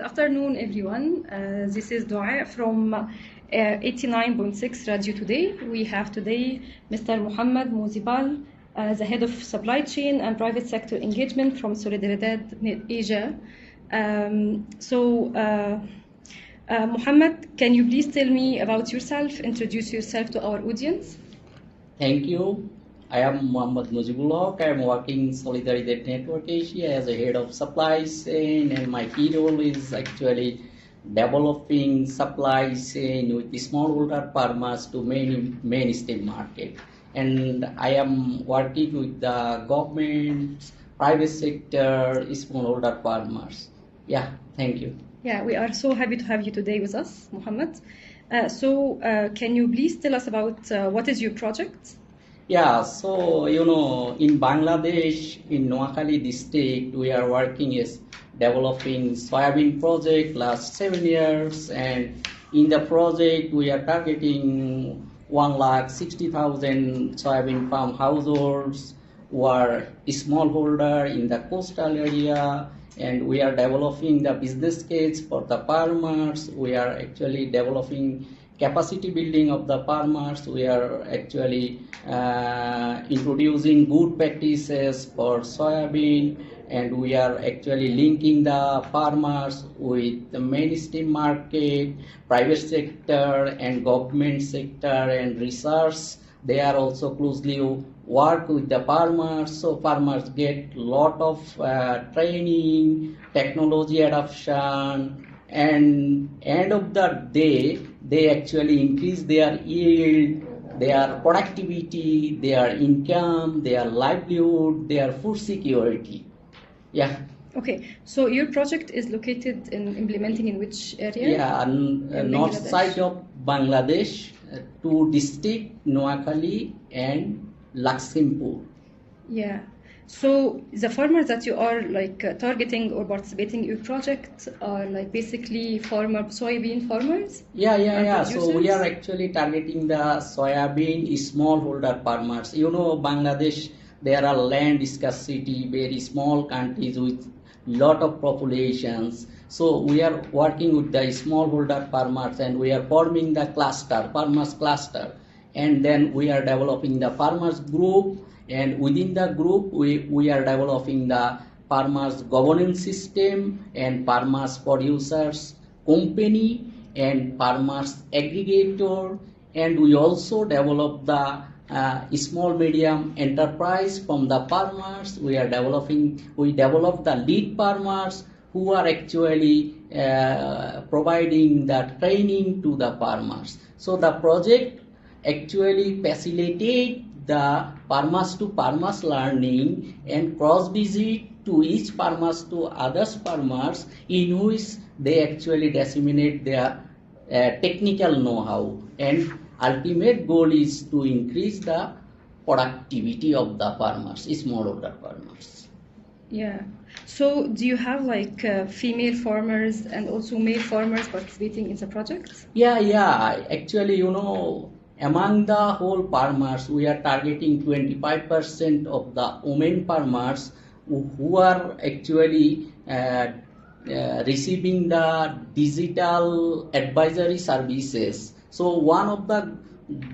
Good afternoon, everyone. This is Dua from 89.6 Radio Today. We have today Mr. Muhammad Muzibal, the head of supply chain and private sector engagement from Solidaridad Asia. Muhammad, can you please tell me about yourself, introduce yourself to our audience? Thank you. I am Muhammad Mujibullah. I am working in Solidaridad Network Asia as a head of supply chain, and my key role is actually developing supply chain with the smallholder farmers to mainstream market. And I am working with the government, private sector, smallholder farmers. Yeah, thank you. Yeah, we are so happy to have you today with us, Muhammad. Can you please tell us about what is your project? Yeah, so in Bangladesh, in Noakhali district, we are working as developing soybean project last 7 years, and in the project we are targeting 160,000 soybean farm households who are smallholder in the coastal area, and we are developing the business case for the farmers. We are actually developing capacity building of the farmers. We are actually introducing good practices for soybean, and we are actually linking the farmers with the mainstream market, private sector and government sector and research. They are also closely work with the farmers, so farmers get lot of training, technology adoption, and end of the day they actually increase their yield, their productivity, their income, their livelihood, their food security. Yeah. Okay, so your project is located in implementing in which area? Yeah, north side of Bangladesh, two districts, Noakhali and Lakhimpur. Yeah. So the farmers that you are targeting or participating in your project are basically soybean farmers? Yeah. So we are actually targeting the soybean smallholder farmers. Bangladesh, there are land scarcity, very small countries with lot of populations. So we are working with the smallholder farmers, and we are forming the farmers cluster. And then we are developing the farmers group, and within the group we are developing the farmers governance system and farmers producers company and farmers aggregator, and we also develop the small medium enterprise from the farmers. We develop the lead farmers who are actually providing the training to the farmers. So the project actually facilitate the farmers to farmers learning and cross visit to each farmers to others farmers, in which they actually disseminate their technical know-how, and ultimate goal is to increase the productivity of the farmers, smallholder farmers. Yeah. So do you have female farmers and also male farmers participating in the project? Yeah. Actually, among the whole farmers, we are targeting 25% of the women farmers who are actually receiving the digital advisory services. So one of the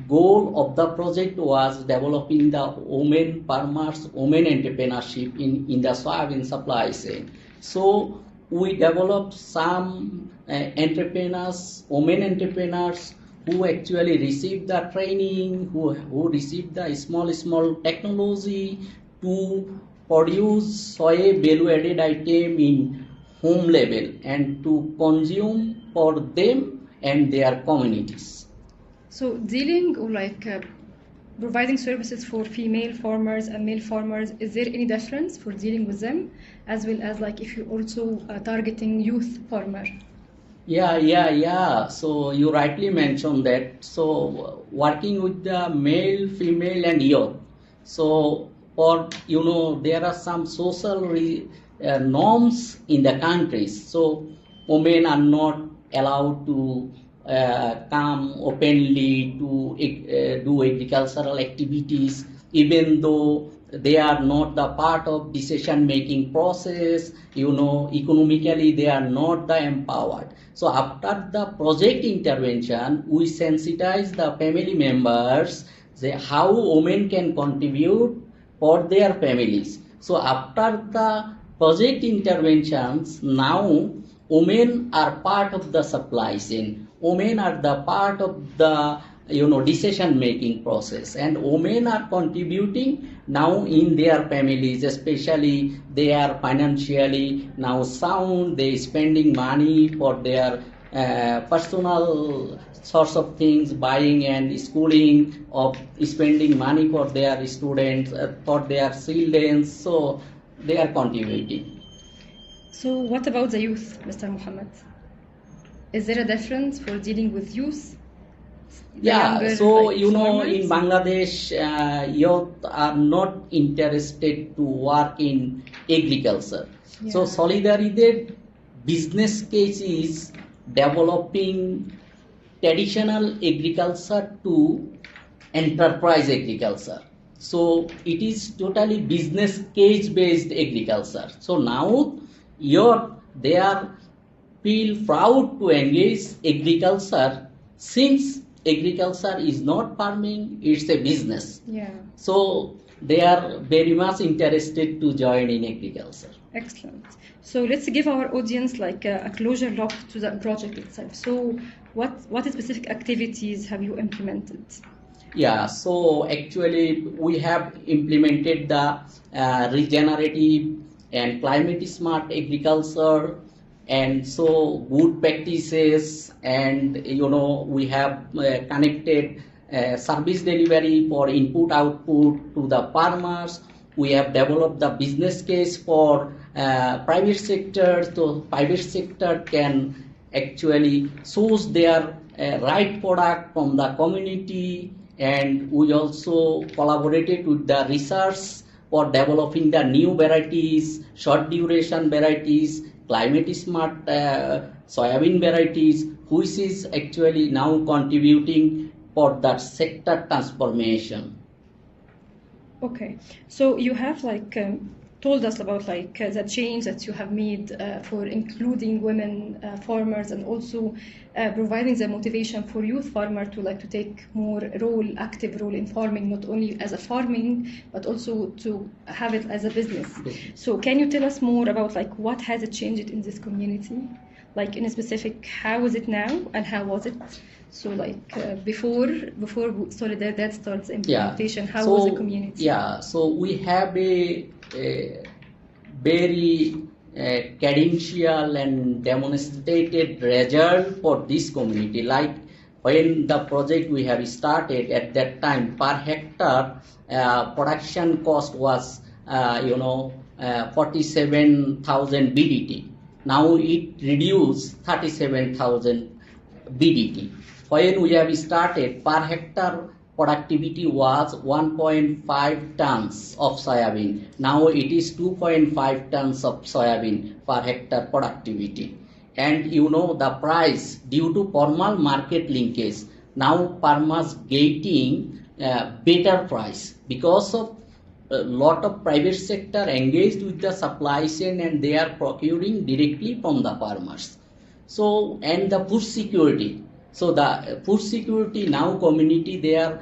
goal of the project was developing the women farmers, women entrepreneurship in the soybean supply chain. So we developed some women entrepreneurs who actually received the training, who received the small technology to produce soy value-added item in home level and to consume for them and their communities. So dealing or providing services for female farmers and male farmers, is there any difference for dealing with them, as well as if you're also targeting youth farmer? Yeah. So you rightly mentioned that. So working with the male, female and youth. So there are some social norms in the countries. So women are not allowed to come openly to do agricultural activities, even though they are not the part of decision making process, economically they are not the empowered. So after the project intervention, we sensitize the family members how women can contribute for their families. So after the project interventions, now women are part of the supply chain. Women are the part of the decision making process, and women are contributing now in their families, especially they are financially now sound, they spending money for their personal source of things, buying and schooling, of spending money for their students, for their children, so they are contributing. So what about the youth, Mr. Muhammad? Is there a difference for dealing with youth? Yeah, so in farmers? Bangladesh, youth are not interested to work in agriculture. So Yeah. Solidarity business case is developing traditional agriculture to enterprise agriculture. So it is totally business case based agriculture. So now they are feel proud to engage agriculture, since agriculture is not farming, it's a business. Yeah. So they are very much interested to join in agriculture. Excellent. So let's give our audience like a closure look to the project itself. So what specific activities have you implemented? Yeah, so actually we have implemented the regenerative and climate smart agriculture, and so good practices, and we have connected service delivery for input output to the farmers. We have developed the business case for private sector, so private sector can actually source their right product from the community, and we also collaborated with the research for developing the new varieties, short duration varieties, climate smart soybean varieties, which is actually now contributing for that sector transformation. Okay, so you have told us about the change that you have made for including women farmers, and also providing the motivation for youth farmer to take more active role in farming, not only as a farming but also to have it as a business. So can you tell us more about what has it changed in this community, in a specific, how is it now and how was it? So before Solidaridad starts implementation, how was the community? Yeah, so we have a very credential and demonstrated result for this community. Like when the project we have started, at that time per hectare production cost was 47,000 BDT. Now it reduced 37,000 BDT. When we have started, per hectare productivity was 1.5 tons of soybean. Now it is 2.5 tons of soybean per hectare productivity. And the price, due to formal market linkage, now farmers getting better price because of a lot of private sector engaged with the supply chain, and they are procuring directly from the farmers. So, and the food security. So the food security now community, they are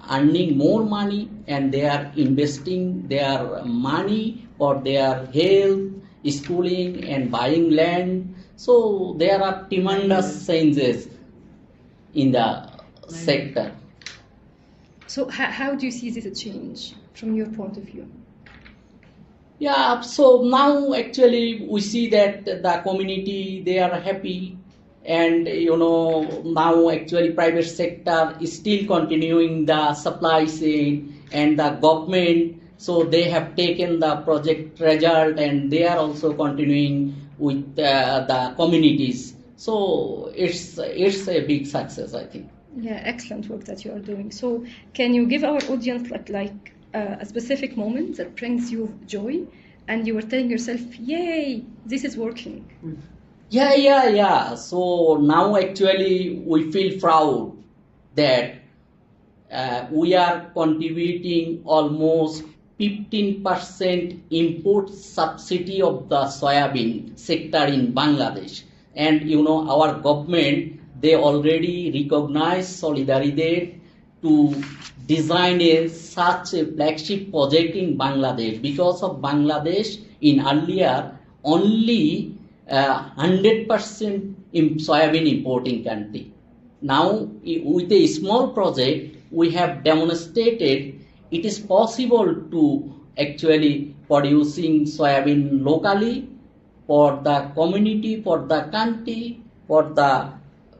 earning more money, and they are investing their money for their health, schooling and buying land. So there are tremendous changes in the sector. So how do you see this change from your point of view? Yeah, so now actually we see that the community, they are happy, and now actually private sector is still continuing the supply chain, and the government, so they have taken the project result and they are also continuing with the communities. So it's a big success, I think. Yeah, excellent work that you are doing. So can you give our audience a specific moment that brings you joy and you were telling yourself, yay, this is working? Yeah. So now actually we feel proud that we are contributing almost 15% import subsidy of the soybean sector in Bangladesh. And our government, they already recognize Solidaridad to design such a flagship project in Bangladesh, because of Bangladesh in earlier only 100% soybean importing country. Now with a small project we have demonstrated it is possible to actually producing soybean locally for the community, for the country, for the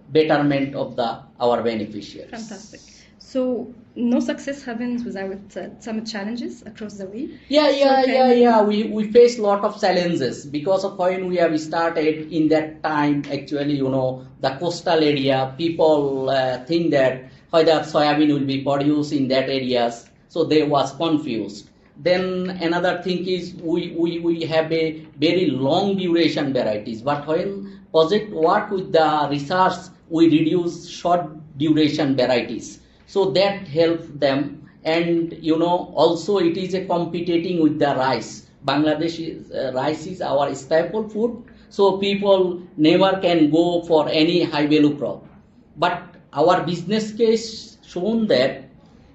betterment of our beneficiaries. Fantastic. So no success happens without some challenges across the way. We face a lot of challenges because of when we have started in that time. Actually, the coastal area, people think that whether soybean will be produced in that areas, so they was confused. Then another thing is we have a very long duration varieties, but when project work with the research, we reduce short duration varieties. So that helps them, and also it is a competing with the rice. Bangladesh rice is our staple food, so people never can go for any high value crop. But our business case shown that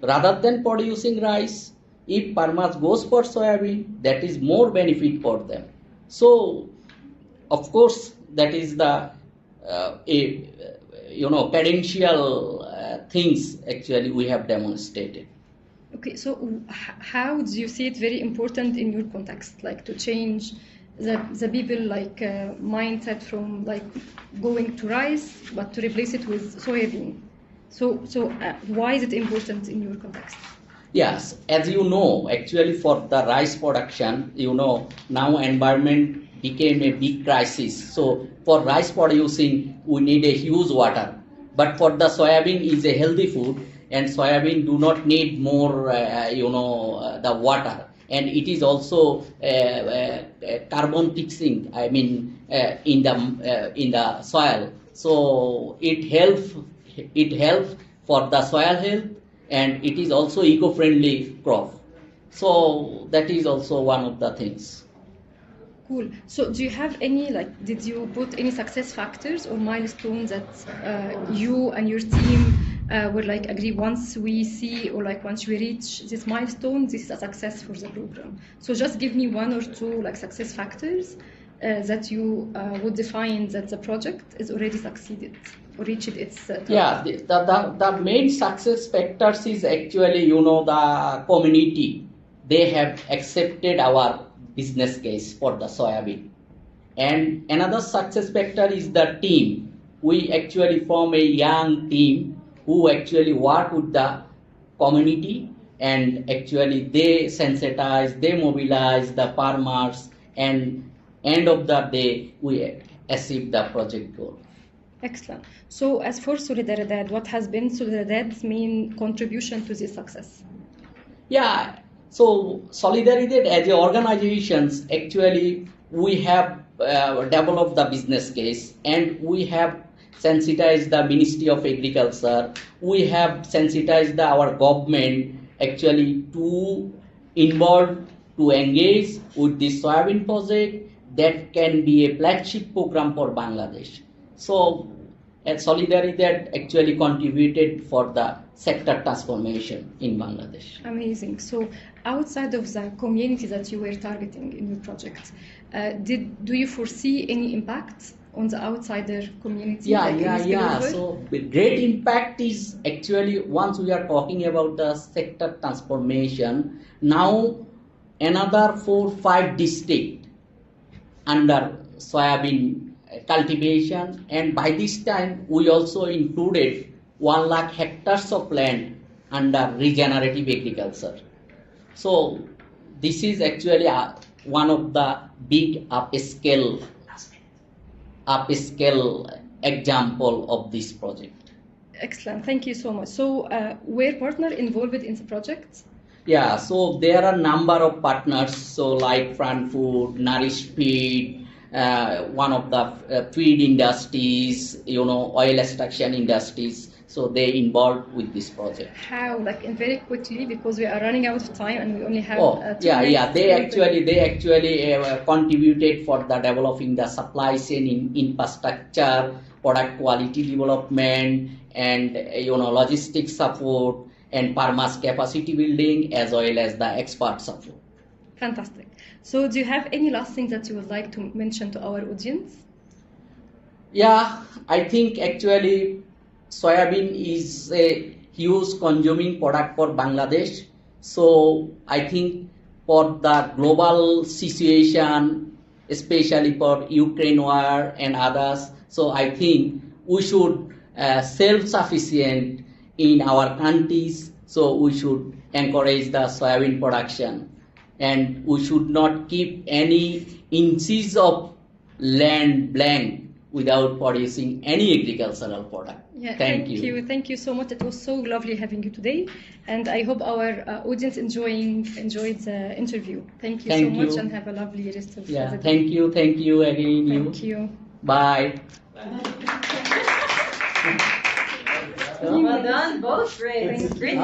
rather than producing rice, if farmers goes for soybean, that is more benefit for them. So of course that is the potential things actually we have demonstrated. Okay, so how do you see it very important in your context, like to change the people mindset from going to rice, but to replace it with soybean? So why is it important in your context? Yes, as you know, actually for the rice production, now environment became a big crisis. So for rice producing, we need a huge water. But for the soybean is a healthy food, and soybean do not need more, the water. And it is also carbon fixing. I mean, in the soil. So it helps for the soil health, and it is also eco-friendly crop. So that is also one of the things. Cool. So do you have any, did you put any success factors or milestones that you and your team would agree once we see, or once we reach this milestone, this is a success for the program? So just give me one or two success factors that you would define that the project is already succeeded or reached its target. Yeah, the main success factors is actually, the community. They have accepted our business case for the soybean. And another success factor is the team. We actually form a young team who actually work with the community, and actually they sensitize, they mobilize the farmers, and end of the day we achieve the project goal. Excellent. So as for Solidaridad, what has been Solidaridad's main contribution to this success? Yeah, so Solidaridad as a organizations, actually we have developed the business case, and we have sensitized the Ministry of Agriculture, we have sensitized our government actually to involve, to engage with this soybean project that can be a flagship program for Bangladesh. So Solidaridad actually contributed for the sector transformation in Bangladesh. Amazing. So outside of the community that you were targeting in your project, do you foresee any impact on the outsider community? Yeah. So the great impact is actually, once we are talking about the sector transformation, now another 4-5 districts under soybean cultivation, and by this time we also included 1 lakh hectares of land under regenerative agriculture. So this is actually one of the big upscale example of this project. Excellent, thank you so much. So were partners involved in the project? Yeah, so there are a number of partners, so like Front Food, Nourish Feed, one of the feed industries, oil extraction industries. so they involved with this project. How, like, in very quickly, because we are running out of time and we only have Oh, 2 yeah, minutes. they actually contributed for the developing the supply chain in infrastructure, product quality development, and logistics support, and farmers capacity building, as well as the expert support. Fantastic. So do you have any last things that you would like to mention to our audience? Yeah, I think actually soybean is a huge consuming product for Bangladesh. So I think for the global situation, especially for Ukraine war and others, so I think we should self-sufficient in our countries. So we should encourage the soybean production, and we should not keep any inches of land blank without producing any agricultural product. Yeah, Thank you. Thank you so much. It was so lovely having you today, and I hope our audience enjoyed the interview. Thank you so much, and have a lovely rest of the day. Thank you again. Thank you. Bye. Well done, both. Great. Great.